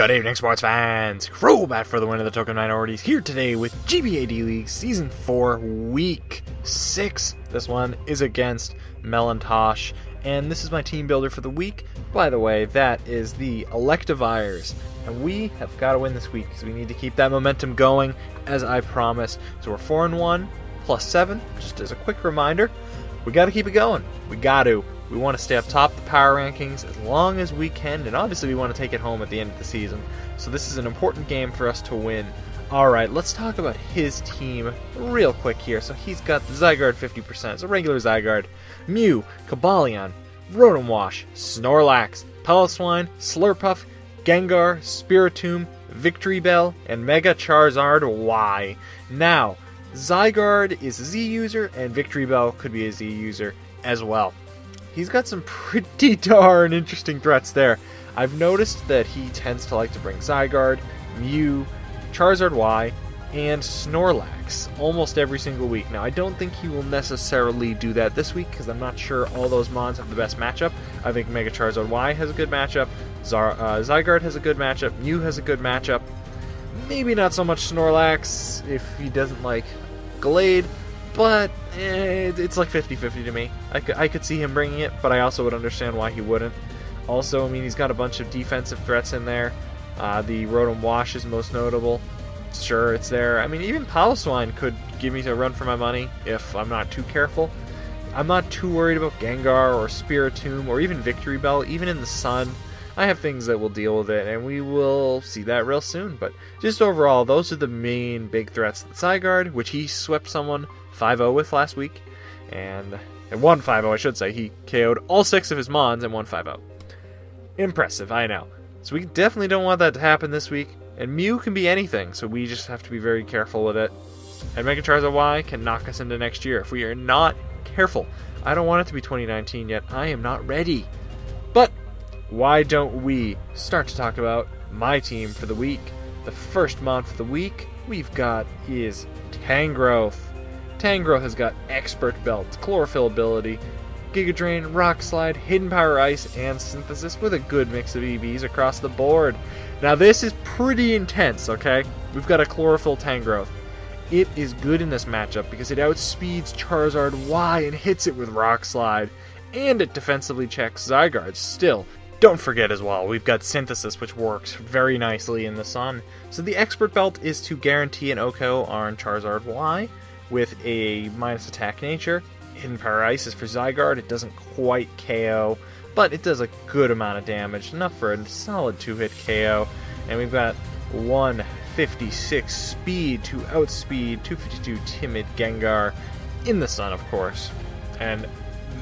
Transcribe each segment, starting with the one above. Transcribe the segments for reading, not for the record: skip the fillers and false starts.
Good evening, sports fans! Crobat for the win of the Token Minorities here today with GBA D-League Season 4, Week 6. This one is against Melontosh, and this is my team builder for the week. By the way, that is the Electivires, and we have got to win this week because we need to keep that momentum going, as I promised. So we're 4-1, plus 7, just as a quick reminder. We got to keep it going. We got to. We want to stay up top of the power rankings as long as we can, and obviously we want to take it home at the end of the season. So this is an important game for us to win. Alright, let's talk about his team real quick here. So he's got the Zygarde 50%, it's a regular Zygarde, Mew, Cobalion, Rotom-Wash, Snorlax, Piloswine, Slurpuff, Gengar, Spiritomb, Victory Bell, and Mega Charizard Y. Now, Zygarde is a Z user, and Victory Bell could be a Z user as well. He's got some pretty darn interesting threats there. I've noticed that he tends to like to bring Zygarde, Mew, Charizard Y, and Snorlax almost every single week. Now, I don't think he will necessarily do that this week because I'm not sure all those mons have the best matchup. I think Mega Charizard Y has a good matchup, Zygarde has a good matchup, Mew has a good matchup. Maybe not so much Snorlax if he doesn't like Glade, but it's like 50-50 to me. I could see him bringing it, but I also would understand why he wouldn't. Also, I mean, he's got a bunch of defensive threats in there. The Rotom-Wash is most notable. Sure, it's there. I mean, even Piloswine could give me a run for my money if I'm not too careful. I'm not too worried about Gengar or Spiritomb or even Victory Bell. Even in the sun, I have things that will deal with it, and we will see that real soon. But just overall, those are the main big threats. The Zygarde, which he swept someone 5-0 with last week, and won 5-0, I should say. He KO'd all 6 of his mons and won 5-0. Impressive, I know. So we definitely don't want that to happen this week. And Mew can be anything, so we just have to be very careful with it. And Mega Charizard Y can knock us into next year if we are not careful. I don't want it to be 2019 yet. I am not ready. But why don't we start to talk about my team for the week? The first mon for the week we've got is Tangrowth. Tangrowth has got Expert Belt, Chlorophyll ability, Giga Drain, Rock Slide, Hidden Power Ice, and Synthesis with a good mix of EVs across the board. Now this is pretty intense, okay? We've got a Chlorophyll Tangrowth. It is good in this matchup because it outspeeds Charizard Y and hits it with Rock Slide, and it defensively checks Zygarde still. Don't forget as well, we've got Synthesis, which works very nicely in the sun. So the Expert Belt is to guarantee an OHKO on Charizard Y with a minus attack nature. Hidden Power Ice is for Zygarde. It doesn't quite KO, but it does a good amount of damage, enough for a solid 2-hit KO. And we've got 156 speed to outspeed 252 timid Gengar in the sun, of course. And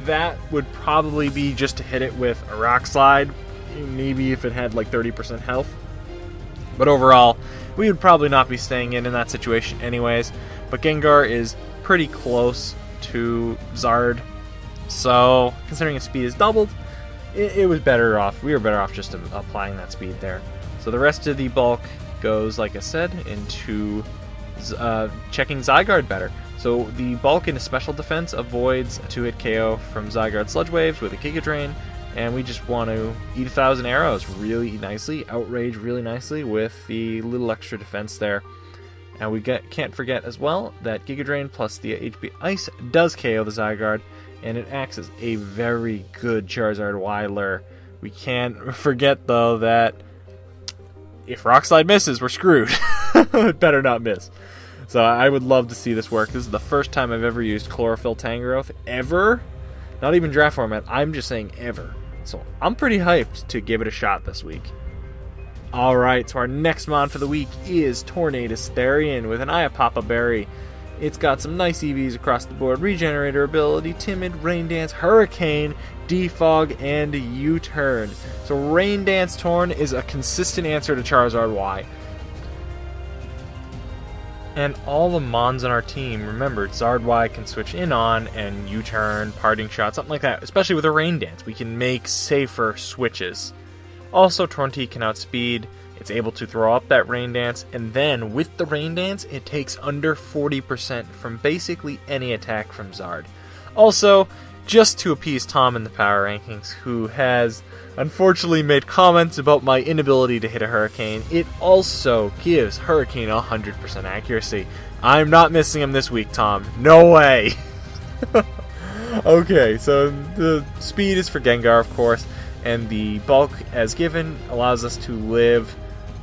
that would probably be just to hit it with a Rock Slide, maybe if it had like 30% health. But overall, we would probably not be staying in that situation anyways. But Gengar is pretty close to Zard, so considering his speed is doubled, it was better off. We were better off just applying that speed there. So the rest of the bulk goes, like I said, into checking Zygarde better. So the bulk into special defense avoids a 2-hit KO from Zygarde Sludge Waves with a Giga Drain, and we just want to eat 1,000 arrows really nicely, outrage really nicely with the little extra defense there. Now we can't forget as well that Giga Drain plus the HP Ice does KO the Zygarde, and it acts as a very good Charizard Y lure. We can't forget though that if Rock Slide misses, we're screwed. It better not miss. So I would love to see this work. This is the first time I've ever used Chlorophyll Tangrowth ever. Not even draft format, I'm just saying ever. So I'm pretty hyped to give it a shot this week. Alright, so our next mon for the week is Tornadus Therian with an Iapapa Berry. It's got some nice EVs across the board. Regenerator ability, Timid, Rain Dance, Hurricane, Defog, and U-Turn. So Rain Dance Torn is a consistent answer to Charizard Y. And all the mons on our team, remember, Zard Y can switch in on and U-Turn, Parting Shot, something like that. Especially with a Rain Dance, we can make safer switches. Also, Tornti can outspeed, it's able to throw up that Rain Dance, and then with the Rain Dance, it takes under 40% from basically any attack from Zard. Also, just to appease Tom in the power rankings, who has unfortunately made comments about my inability to hit a Hurricane. It also gives Hurricane 100% accuracy. I'm not missing him this week, Tom. No way! Okay, so the speed is for Gengar, of course, and the bulk as given allows us to live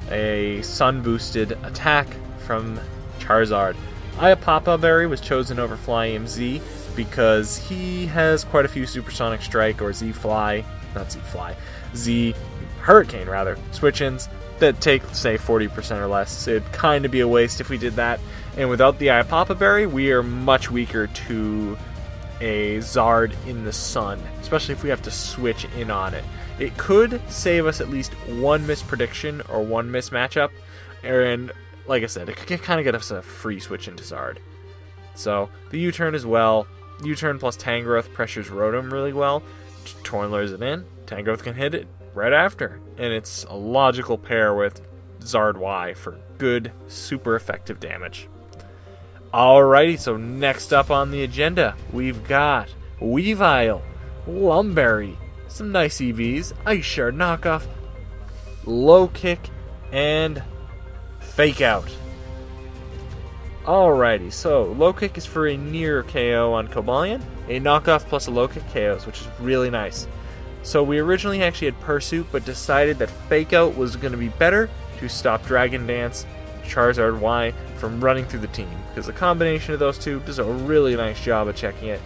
a sun-boosted attack from Charizard. Iapapa Berry was chosen over Fly EMZ because he has quite a few Supersonic Strike or Z-Fly, not Z-Fly, Z-Hurricane rather, switch-ins that take, say, 40% or less. It'd kind of be a waste if we did that. And without the Iapapa Berry, we are much weaker to a Zard in the sun, especially if we have to switch in on it. It could save us at least one misprediction or one mismatchup, and like I said, it could kind of get us a free switch into Zard. So the U-turn as well. U-turn plus Tangrowth pressures Rotom really well. Torn lures it in. Tangrowth can hit it right after, and it's a logical pair with Zard Y for good, super effective damage. Alrighty, so next up on the agenda, we've got Weavile, Lumberry, some nice EVs, Ice Shard knockoff, Low Kick, and Fake Out. Alrighty, so Low Kick is for a near KO on Cobalion, a knockoff plus a Low Kick KOs, which is really nice. So we originally actually had Pursuit, but decided that Fake Out was going to be better to stop Dragon Dance, Charizard Y from running through the team, because the combination of those two does a really nice job of checking it.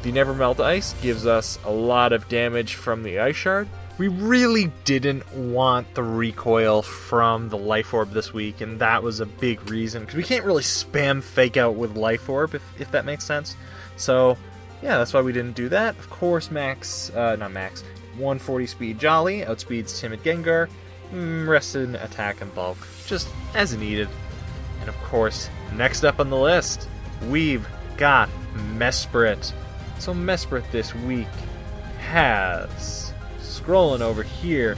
The Never Melt Ice gives us a lot of damage from the Ice Shard. We really didn't want the recoil from the Life Orb this week, and that was a big reason, because we can't really spam Fake Out with Life Orb, if that makes sense. So, yeah, that's why we didn't do that. Of course, 140 speed Jolly outspeeds Timid Gengar, rest in attack and bulk, just as needed. And of course, next up on the list, we've got Mesprit. So Mesprit this week has, scrolling over here,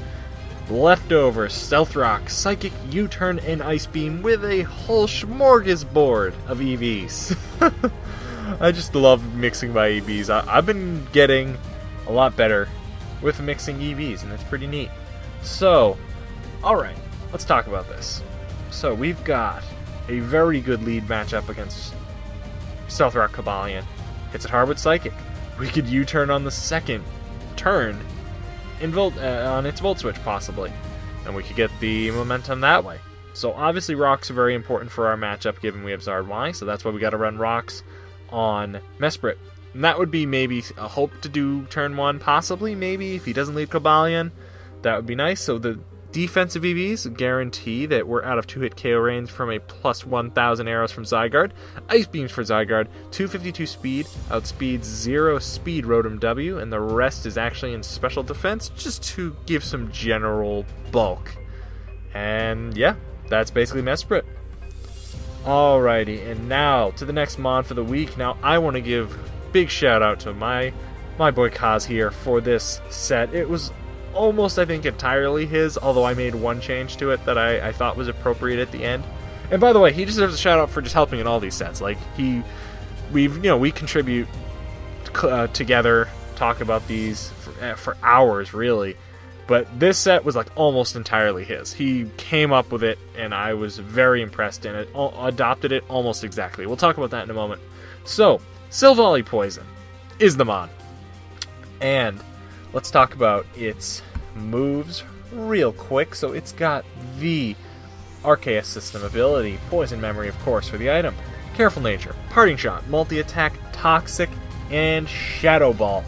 Leftover, Stealth Rock, Psychic, U-Turn, and Ice Beam with a whole smorgasbord of EVs. I just love mixing my EVs. I've been getting a lot better with mixing EVs, and it's pretty neat. So, alright, let's talk about this. So we've got a very good lead matchup against Stealth Rock Cobalion. Hits it hard with Psychic. We could U-turn on the second turn in on its Volt Switch, possibly. And we could get the momentum that way. So obviously Rocks are very important for our matchup, given we have Zard Y, so that's why we got to run Rocks on Mesprit. And that would be maybe a hope to do turn 1, possibly, maybe, if he doesn't lead Cobalion. That would be nice. So the defensive EVs guarantee that we're out of 2-hit KO range from a plus 1,000 arrows from Zygarde. Ice Beams for Zygarde, 252 speed, outspeeds 0 speed Rotom W, and the rest is actually in special defense, just to give some general bulk. And yeah, that's basically Mesprit. Alrighty, and now to the next mod for the week. Now I want to give big shout out to my boy Kaz here for this set. It was almost, I think, entirely his, although I made one change to it that I thought was appropriate at the end. And by the way, he deserves a shout out for just helping in all these sets. Like, we contribute together, talk about these for hours, really. But this set was like almost entirely his. He came up with it, and I was very impressed, and adopted it almost exactly. We'll talk about that in a moment. So, Silvally Poison is the mod. And let's talk about its moves real quick. So it's got the Arceus System ability, Poison Memory, of course, for the item, Careful Nature, Parting Shot, Multi-Attack, Toxic, and Shadow Ball.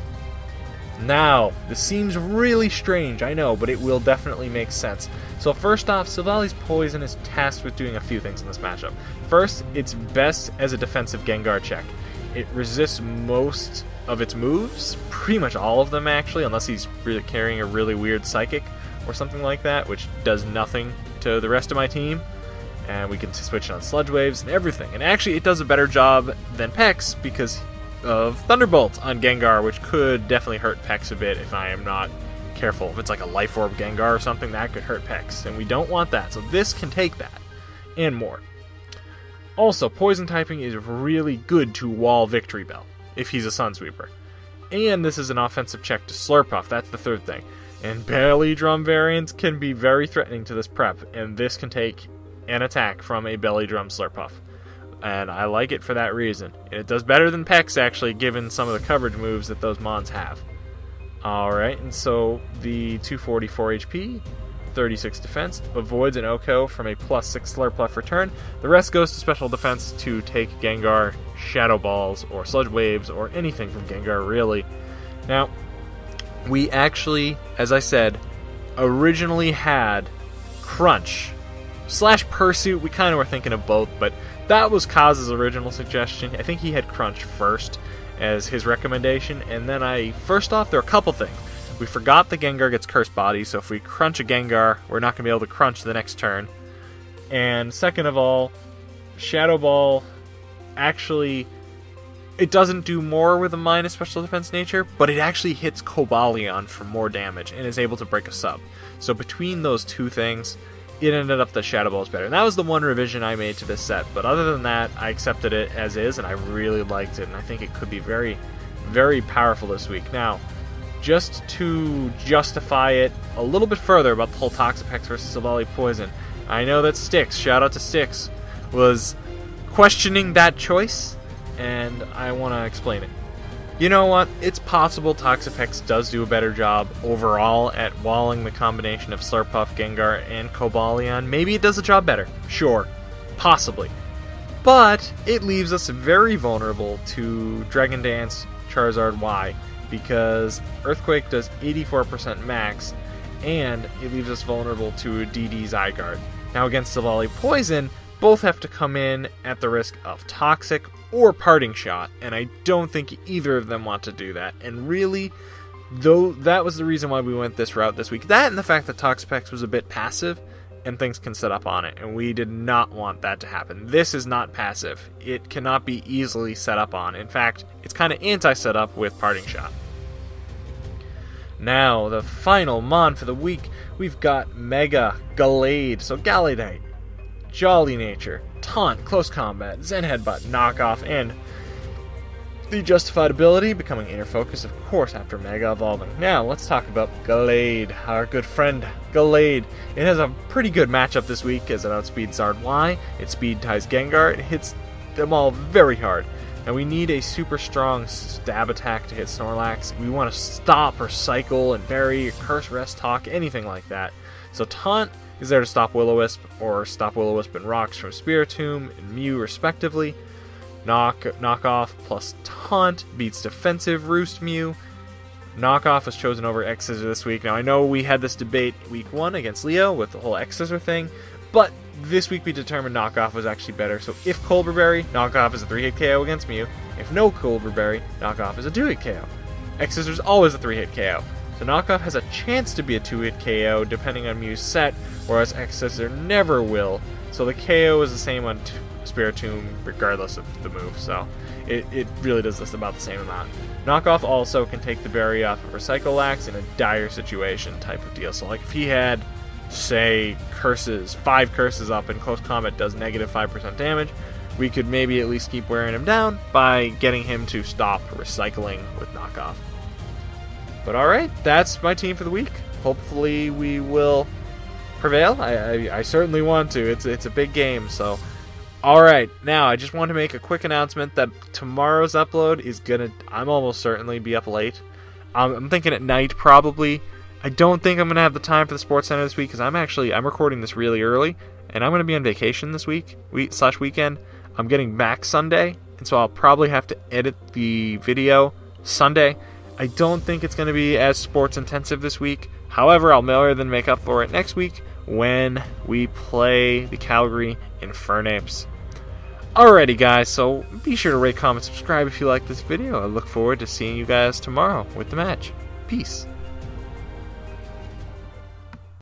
Now, this seems really strange, I know, but it will definitely make sense. So first off, Silvally's Poison is tasked with doing a few things in this matchup. First, it's best as a defensive Gengar check. It resists most of its moves, pretty much all of them actually, unless he's really carrying a really weird Psychic or something like that, which does nothing to the rest of my team. And we can switch on Sludge Waves and everything. And actually, it does a better job than Pex because of Thunderbolt on Gengar, which could definitely hurt Pex a bit if I am not careful. If it's like a Life Orb Gengar or something, that could hurt Pex, and we don't want that. So this can take that, and more. Also, Poison typing is really good to wall Victory Bell if he's a Sun Sweeper. And this is an offensive check to Slurpuff. That's the third thing. And belly drum variants can be very threatening to this prep, and this can take an attack from a belly drum Slurpuff. And I like it for that reason. It does better than Pex, actually, given some of the coverage moves that those mons have. Alright, and so the 244 HP, 36 defense, avoids an Oko from a +6 Slurpuff return. The rest goes to special defense to take Gengar Shadow Balls or Sludge Waves or anything from Gengar, really. Now, we actually, as I said, originally had Crunch / Pursuit. We kind of were thinking of both, but that was Kaz's original suggestion. I think he had Crunch first as his recommendation, and then first off, there are a couple things. We forgot the Gengar gets Cursed Body, so if we crunch a Gengar, we're not going to be able to crunch the next turn. And second of all, Shadow Ball actually, it doesn't do more with a minus special defense nature, but it actually hits Cobalion for more damage and is able to break a sub. So between those two things, it ended up that Shadow Ball is better. And that was the one revision I made to this set, but other than that, I accepted it as is, and I really liked it, and I think it could be very, very powerful this week. Now, just to justify it a little bit further about the whole Toxapex versus Savali Poison, I know that Styx, shout out to Styx, was questioning that choice, and I want to explain it. You know what? It's possible Toxapex does do a better job overall at walling the combination of Slurpuff, Gengar, and Cobalion. Maybe it does the job better. Sure. Possibly. But it leaves us very vulnerable to Dragon Dance Charizard Y, because Earthquake does 84% max, and it leaves us vulnerable to DD Zygarde. Now against Savali Poison, both have to come in at the risk of Toxic or Parting Shot, and I don't think either of them want to do that. And really, though, that was the reason why we went this route this week. That and the fact that Toxapex was a bit passive, and things can set up on it, and we did not want that to happen. This is not passive. It cannot be easily set up on. In fact, it's kind of anti-setup with Parting Shot. Now, the final mon for the week, we've got Mega Gallade. So Galadite, Jolly Nature, Taunt, Close Combat, Zen Headbutt, Knockoff, and the Justified Ability, becoming Inner Focus, of course, after Mega Evolving. Now, let's talk about Gallade, our good friend Gallade. It has a pretty good matchup this week as it outspeeds Zard Y, it speed ties Gengar, it hits them all very hard. Now, we need a super strong stab attack to hit Snorlax. We want to stop or cycle and bury, curse, rest, talk, anything like that. So Taunt is there to stop Will-O-Wisp, or stop Will-O-Wisp and Rocks from Spiritomb and Mew respectively. Knockoff plus Taunt beats defensive Roost Mew. Knockoff was chosen over X-Scissor this week. Now I know we had this debate week 1 against Leo with the whole X-Scissor thing, but this week we determined Knockoff was actually better. So if Colbur Berry, Knockoff is a 3-hit KO against Mew. If no Colbur Berry, Knockoff is a 2-hit KO. X-Scissor is always a 3-hit KO. So Knockoff has a chance to be a 2-hit KO depending on Mew's set, whereas X-Scissor never will. So the KO is the same on Spiritomb regardless of the move, so it really does this about the same amount. Knockoff also can take the berry off of Recyclax in a dire situation type of deal. So like if he had, say, curses, 5 curses up and Close Combat does negative 5% damage, we could maybe at least keep wearing him down by getting him to stop recycling with Knockoff. But alright, that's my team for the week. Hopefully we will prevail. I certainly want to. It's a big game, so. Alright, now I just want to make a quick announcement that tomorrow's upload is I'm almost certainly be up late. I'm thinking at night probably. I don't think I'm going to have the time for the Sports Center this week because I'm recording this really early, and I'm going to be on vacation this weekend. I'm getting back Sunday, and so I'll probably have to edit the video Sunday. I don't think it's going to be as sports intensive this week. However, I'll more than make up for it next week when we play the Calgary Infernapes. Alrighty guys, so be sure to rate, comment, subscribe if you like this video. I look forward to seeing you guys tomorrow with the match. Peace.